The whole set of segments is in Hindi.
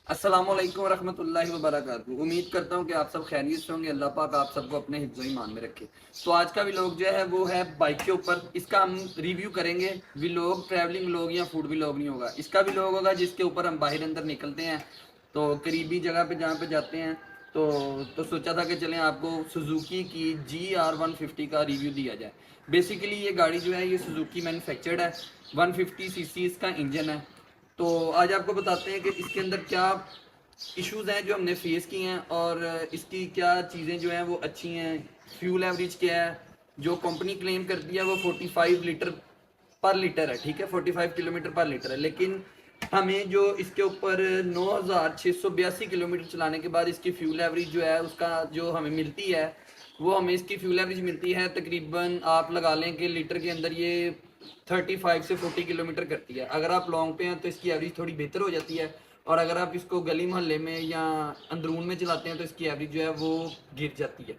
अस्सलामुअलैकुम रहमतुल्लाहि व बरकातहू। उम्मीद करता हूँ कि आप सब खैरियत से होंगे। अल्लाह पाक आप सबको अपने हिफ्ज़ ईमान में रखे। तो आज का व्लॉग जो है वो है बाइक के ऊपर। इसका हम रिव्यू करेंगे। व्लॉग ट्रैवलिंग व्लॉग या फूड व्लॉग नहीं होगा। इसका व्लॉग होगा जिसके ऊपर हम बाहर अंदर निकलते हैं, तो करीबी जगह पे जहाँ पे जाते हैं। तो सोचा था कि चलें आपको सुजुकी की GR 150 का रिव्यू दिया जाए। बेसिकली ये गाड़ी जो है ये सुजुकी मैन्युफैक्चर्ड है। 150 cc इसका इंजन है। तो आज आपको बताते हैं कि इसके अंदर क्या इश्यूज हैं जो हमने फेस किए हैं, और इसकी क्या चीज़ें जो हैं वो अच्छी हैं। फ्यूल एवरेज क्या है, जो कंपनी क्लेम करती है वो 45 लीटर पर लीटर है, ठीक है, 45 किलोमीटर पर लीटर है। लेकिन हमें जो इसके ऊपर 9682 किलोमीटर चलाने के बाद इसकी फ्यूल एवरेज जो है उसका जो हमें मिलती है, वो हमें इसकी फ्यूल एवरेज मिलती है तकरीबन, आप लगा लें कि लीटर के अंदर ये 35 से 40 किलोमीटर करती है। अगर आप लॉन्ग पे हैं तो इसकी एवरेज थोड़ी बेहतर हो जाती है, और अगर आप इसको गली मोहल्ले में या अंदरून में चलाते हैं तो इसकी एवरेज जो है वो गिर जाती है।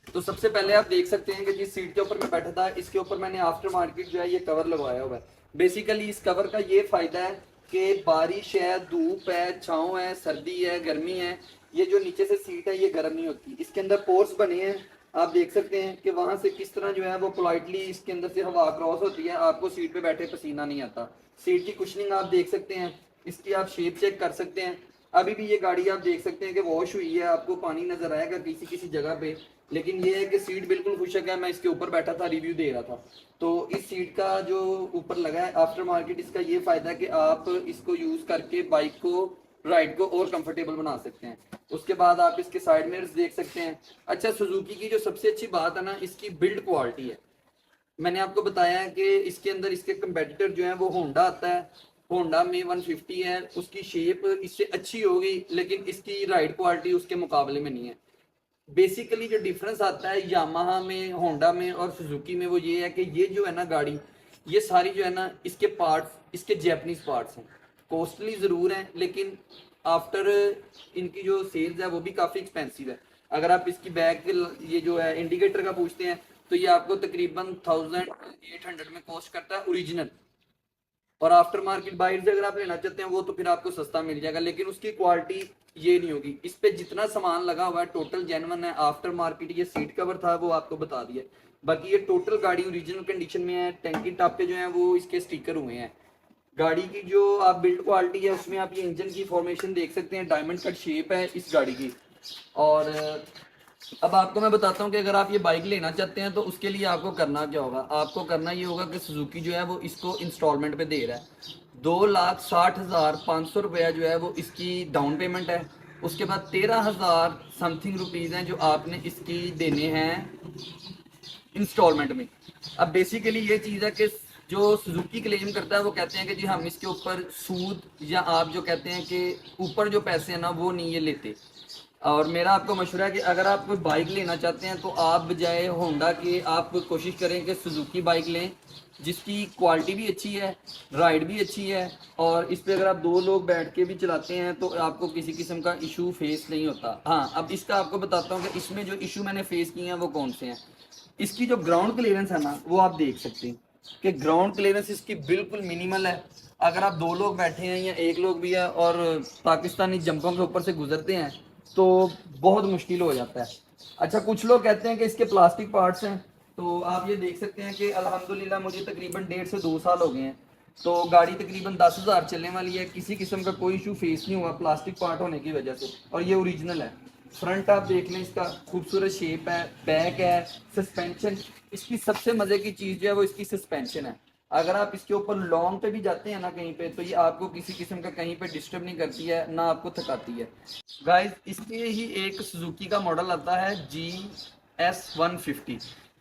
तो सबसे पहले आप देख सकते हैं कि जिस सीट के ऊपर मैं बैठा था इसके ऊपर मैंने आफ्टर मार्केट जो है ये कवर लगवाया हुआ है। बेसिकली इस कवर का ये फायदा है कि बारिश है, धूप है, छाँव है, सर्दी है, गर्मी है, ये जो नीचे से सीट है ये गर्म नहीं होती। इसके अंदर पोर्स बने हैं, आप देख सकते हैं कि वहां से किस तरह जो है वो पोलाइटली इसके अंदर से हवा क्रॉस होती है, आपको सीट पे बैठे पसीना नहीं आता। सीट की कुशनिंग आप देख सकते हैं, इसकी आप शेप चेक कर सकते हैं। अभी भी ये गाड़ी आप देख सकते हैं कि वॉश हुई है, आपको पानी नजर आएगा किसी किसी जगह पे, लेकिन ये है कि सीट बिल्कुल खुशक है। मैं इसके ऊपर बैठा था, रिव्यू दे रहा था। तो इस सीट का जो ऊपर लगा है आफ्टर मार्केट, इसका ये फायदा है कि आप इसको यूज करके बाइक को राइड को और कंफर्टेबल बना सकते हैं। उसके बाद आप इसके साइड मिरर्स देख सकते हैं। अच्छा, सुजुकी की जो सबसे अच्छी बात है ना, इसकी बिल्ड क्वालिटी है। मैंने आपको बताया है कि इसके अंदर इसके कंपेटिटर जो है वो होंडा आता है। होंडा में 150 है, उसकी शेप इससे अच्छी होगी, लेकिन इसकी राइड क्वालिटी उसके मुकाबले में नहीं है। बेसिकली जो डिफरेंस आता है यामाहा में, होंडा में और सुजुकी में, वो ये है कि ये जो है ना गाड़ी, ये सारी जो है ना इसके पार्ट्स इसके जैपनीज पार्ट्स हैं। कॉस्टली ज़रूर हैं, लेकिन आफ्टर इनकी जो सेल्स है वो भी काफ़ी एक्सपेंसिव है। अगर आप इसकी बैक ये जो है इंडिकेटर का पूछते हैं तो ये आपको तकरीबन 1800 में कॉस्ट करता है ओरिजिनल। और आफ्टर मार्केट बाइक से अगर आप लेना चाहते हैं वो तो फिर आपको सस्ता मिल जाएगा, लेकिन उसकी क्वालिटी ये नहीं होगी। इस पे जितना सामान लगा हुआ है टोटल जेन्युइन है। आफ्टर मार्केट ये सीट कवर था वो आपको बता दिया, बाकी ये टोटल गाड़ी ओरिजिनल कंडीशन में है। टैंकी टापे जो हैं वो इसके स्टिकर हुए हैं। गाड़ी की जो आप बिल्ड क्वालिटी है उसमें आप ये इंजन की फॉर्मेशन देख सकते हैं, डायमंड कट शेप है इस गाड़ी की। और अब आपको मैं बताता हूँ कि अगर आप ये बाइक लेना चाहते हैं तो उसके लिए आपको करना क्या होगा। आपको करना ये होगा कि सुजुकी जो है वो इसको इंस्टॉलमेंट पे दे रहा है। 2,60,500 रुपया जो है वो इसकी डाउन पेमेंट है। उसके बाद 13,000 समथिंग रुपीज़ हैं जो आपने इसकी देने हैं इंस्टॉलमेंट में। अब बेसिकली ये चीज़ है कि जो सुजुकी क्लेम करता है वो कहते हैं कि जी हम इसके ऊपर सूद, या आप जो कहते हैं कि ऊपर जो पैसे हैं ना वो नहीं ये लेते। और मेरा आपको मशवरा है कि अगर आप कोई बाइक लेना चाहते हैं तो आप बजाय होंडा के आप कोशिश करें कि सुजुकी बाइक लें, जिसकी क्वालिटी भी अच्छी है, राइड भी अच्छी है, और इस पे अगर आप दो लोग बैठ के भी चलाते हैं तो आपको किसी किस्म का इशू फेस नहीं होता। हाँ, अब इसका आपको बताता हूँ कि इसमें जो इशू मैंने फेस किए हैं वो कौन से हैं। इसकी जो ग्राउंड क्लियरेंस है ना वो आप देख सकते हैं कि ग्राउंड क्लियरेंस इसकी बिल्कुल मिनिमल है। अगर आप दो लोग बैठे हैं या एक लोग भी है और पाकिस्तानी जंपों के ऊपर से गुजरते हैं तो बहुत मुश्किल हो जाता है। अच्छा, कुछ लोग कहते हैं कि इसके प्लास्टिक पार्ट्स हैं, तो आप ये देख सकते हैं कि अल्हम्दुलिल्लाह मुझे तकरीबन 1.5 से 2 साल हो गए हैं, तो गाड़ी तकरीबन 10,000 चलने वाली है। किसी किस्म का कोई इशू फेस नहीं हुआ प्लास्टिक पार्ट होने की वजह से, और ये ओरिजिनल है। फ्रंट आप देख लें, इसका खूबसूरत शेप है, बैक है, सस्पेंशन। इसकी सबसे मज़े की चीज़ जो है वो इसकी सस्पेंशन है। अगर आप इसके ऊपर लॉन्ग पे भी जाते हैं ना कहीं पे, तो ये आपको किसी किस्म का कहीं पे डिस्टर्ब नहीं करती है, ना आपको थकाती है। गाइस, इसके ही एक सुजुकी का मॉडल आता है GS 150।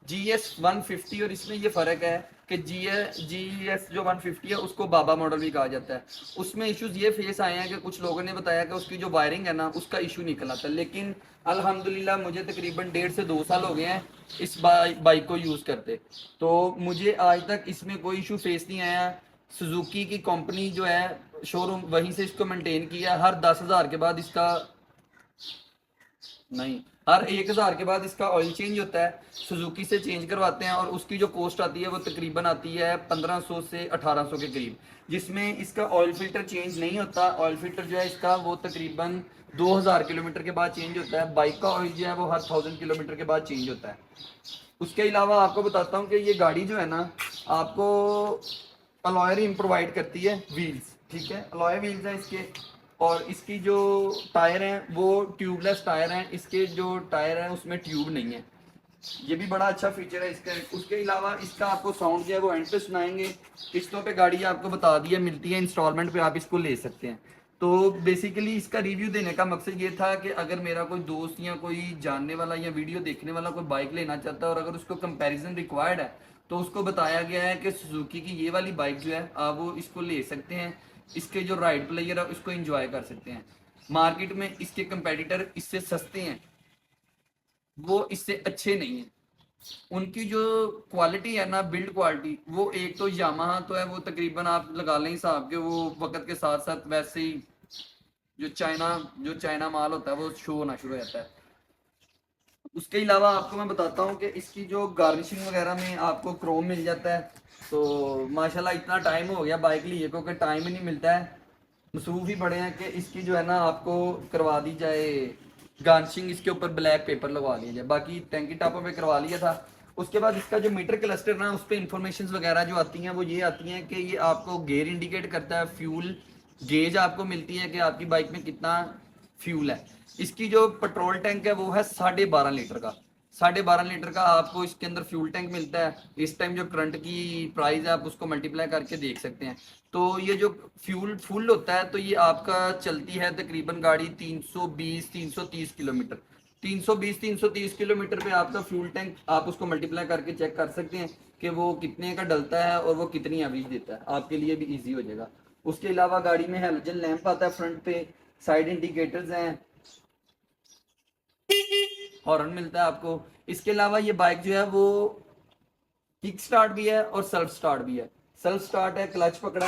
GS 150 और इसमें ये फ़र्क है कि GS जो 150 है उसको बाबा मॉडल भी कहा जाता है। उसमें इश्यूज ये फेस आए हैं कि कुछ लोगों ने बताया कि उसकी जो वायरिंग है ना उसका इशू निकल आता है, लेकिन अल्हम्दुलिल्लाह मुझे तकरीबन 1.5 से 2 साल हो गए हैं इस बाइक को यूज़ करते, तो मुझे आज तक इसमें कोई इशू फेस नहीं आया। सुजुकी की कंपनी जो है शोरूम वहीं से इसको मेंटेन किया, हर 10,000 के बाद इसका नहीं, हर 1000 के बाद इसका ऑयल चेंज होता है, सुजुकी से चेंज करवाते हैं और उसकी जो कॉस्ट आती है वो तकरीबन आती है 1500 से 1800 के करीब, जिसमें इसका ऑयल फिल्टर चेंज नहीं होता। ऑयल फिल्टर जो है इसका वो तकरीबन 2000 किलोमीटर के बाद चेंज होता है। बाइक का ऑयल जो है वो हर 1000 किलोमीटर के बाद चेंज होता है। उसके अलावा आपको बताता हूँ कि ये गाड़ी जो है ना, आपको अलॉय रिम प्रोवाइड करती है, व्हील्स, ठीक है, अलॉय व्हील्स हैं इसके। और इसकी जो टायर हैं वो ट्यूबलेस टायर हैं, इसके जो टायर हैं उसमें ट्यूब नहीं है, ये भी बड़ा अच्छा फीचर है इसका। उसके अलावा इसका आपको साउंड जो है वो एंड पे सुनाएंगे। किस्तों पे गाड़ी आपको बता दी है मिलती है, इंस्टॉलमेंट पे आप इसको ले सकते हैं। तो बेसिकली इसका रिव्यू देने का मकसद ये था कि अगर मेरा कोई दोस्त या कोई जानने वाला या वीडियो देखने वाला कोई बाइक लेना चाहता है और अगर उसको कंपैरिजन रिक्वायर्ड है, तो उसको बताया गया है कि सुजुकी की ये वाली बाइक जो है आप वो इसको ले सकते हैं। इसके जो राइड प्लेयर है उसको एंजॉय कर सकते हैं। मार्केट में इसके कंपेटिटर इससे सस्ते हैं, वो इससे अच्छे नहीं हैं। उनकी जो क्वालिटी है ना, बिल्ड क्वालिटी, वो एक तो यामाहा तो है, वो तकरीबन आप लगा लें हिसाब के वो वक्त के साथ साथ वैसे ही जो चाइना माल होता है वो शो होना शुरू हो जाता है। उसके अलावा आपको मैं बताता हूँ कि इसकी जो गार्निशिंग वगैरह में आपको क्रोम मिल जाता है। तो माशाल्लाह इतना टाइम हो गया बाइक लिए क्योंकि टाइम ही नहीं मिलता है, मसरूफ ही बड़े हैं कि इसकी जो है ना आपको करवा दी जाए गार्निशिंग, इसके ऊपर ब्लैक पेपर लगवा दिया जाए। बाकी टैंकी टापों पे करवा लिया था। उसके बाद इसका जो मीटर क्लस्टर ना, उस पर इंफॉर्मेशन वगैरह जो आती हैं वो ये आती हैं कि ये आपको गेयर इंडिकेट करता है, फ्यूल गेज आपको मिलती है कि आपकी बाइक में कितना फ्यूल है। इसकी जो पेट्रोल टैंक है वो है 12.5 लीटर का। 12.5 लीटर का आपको इसके अंदर फ्यूल टैंक मिलता है। इस टाइम जो करंट की प्राइस है आप उसको मल्टीप्लाई करके देख सकते हैं। तो ये जो फ्यूल फुल होता है तो ये आपका चलती है तकरीबन गाड़ी 320-330 किलोमीटर। 320-330 किलोमीटर पे आपका फ्यूल टैंक, आप उसको मल्टीप्लाई करके चेक कर सकते हैं कि वो कितने का डलता है और वो कितनी एवरेज देता है, आपके लिए भी ईजी हो जाएगा। उसके अलावा गाड़ी में हेलोजन लैंप आता है फ्रंट पे, साइड इंडिकेटर्स हैं, हॉर्न मिलता है आपको। इसके अलावा ये बाइक जो है वो किक स्टार्ट भी है और सेल्फ स्टार्ट भी है। सेल्फ स्टार्ट है, क्लच पकड़ा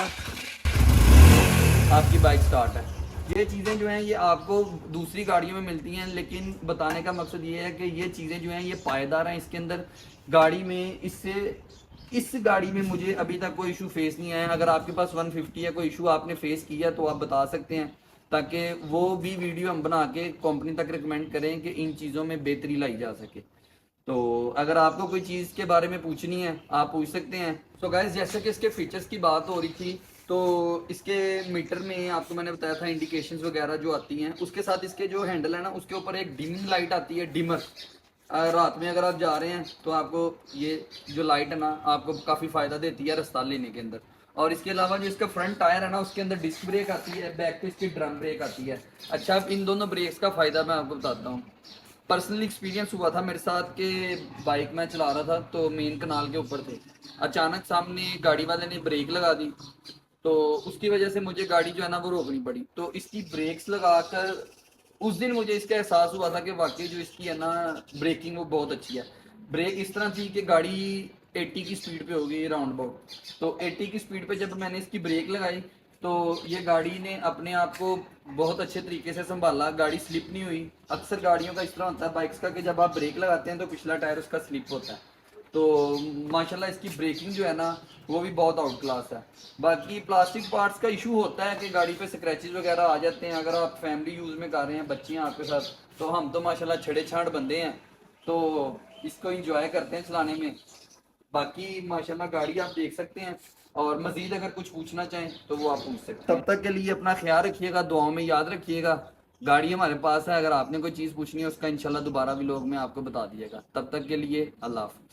आपकी बाइक स्टार्ट है। ये चीज़ें जो हैं ये आपको दूसरी गाड़ियों में मिलती हैं, लेकिन बताने का मकसद ये है कि ये चीज़ें जो हैं ये पायेदार हैं इसके अंदर गाड़ी में। इससे इस गाड़ी में मुझे अभी तक कोई इशू फेस नहीं आया। अगर आपके पास 150 है, कोई इशू आपने फेस किया तो आप बता सकते हैं, ताकि वो भी वीडियो हम बना के कंपनी तक रिकमेंड करें कि इन चीज़ों में बेहतरी लाई जा सके। तो अगर आपको कोई चीज़ के बारे में पूछनी है आप पूछ सकते हैं। तो गाइस जैसे कि इसके फीचर्स की बात हो रही थी, तो इसके मीटर में आपको मैंने बताया था इंडिकेशंस वगैरह जो आती हैं, उसके साथ इसके जो हैंडल है ना उसके ऊपर एक डिमिंग लाइट आती है, डिमर। रात में अगर आप जा रहे हैं तो आपको ये जो लाइट है ना आपको काफ़ी फ़ायदा देती है रास्ता लेने के अंदर। और इसके अलावा जो इसका फ्रंट टायर है ना उसके अंदर डिस्क ब्रेक आती है, बैक पे इसकी ड्रम ब्रेक आती है। अच्छा, अब इन दोनों ब्रेक्स का फ़ायदा मैं आपको बताता हूँ। पर्सनल एक्सपीरियंस हुआ था मेरे साथ कि बाइक मैं चला रहा था तो मेन कनाल के ऊपर थे, अचानक सामने गाड़ी वाले ने ब्रेक लगा दी, तो उसकी वजह से मुझे गाड़ी जो है ना वो रोकनी पड़ी। तो इसकी ब्रेक्स लगाकर उस दिन मुझे इसका एहसास हुआ था कि वाकई जो इसकी है ना ब्रेकिंग वो बहुत अच्छी है। ब्रेक इस तरह थी कि गाड़ी 80 की स्पीड पे होगी राउंड अबाउट, तो 80 की स्पीड पे जब मैंने इसकी ब्रेक लगाई तो ये गाड़ी ने अपने आप को बहुत अच्छे तरीके से संभाला, गाड़ी स्लिप नहीं हुई। अक्सर गाड़ियों का इस तरह होता है बाइक्स का कि जब आप ब्रेक लगाते हैं तो पिछला टायर उसका स्लिप होता है। तो माशाल्लाह इसकी ब्रेकिंग जो है ना वो भी बहुत आउट क्लास है। बाकी प्लास्टिक पार्ट्स का इशू होता है कि गाड़ी पे स्क्रैचेस वगैरह आ जाते हैं। अगर आप फैमिली यूज़ में कर रहे हैं, बच्चे हैं आपके साथ, तो हम तो माशाल्लाह छड़े छाड़ बंदे हैं, तो इसको इंजॉय करते हैं चलाने में। बाकी माशाल्लाह गाड़ी आप देख सकते हैं, और मजीद अगर कुछ पूछना चाहें तो वो आप पूछ सकते हैं। तब तक के लिए अपना ख्याल रखिएगा, दुआओं में याद रखिएगा। गाड़ी हमारे पास है, अगर आपने कोई चीज़ पूछनी है उसका इंशाल्लाह दोबारा भी लोग में आपको बता दिएगा। तब तक के लिए अल्लाह हाफ़िज़।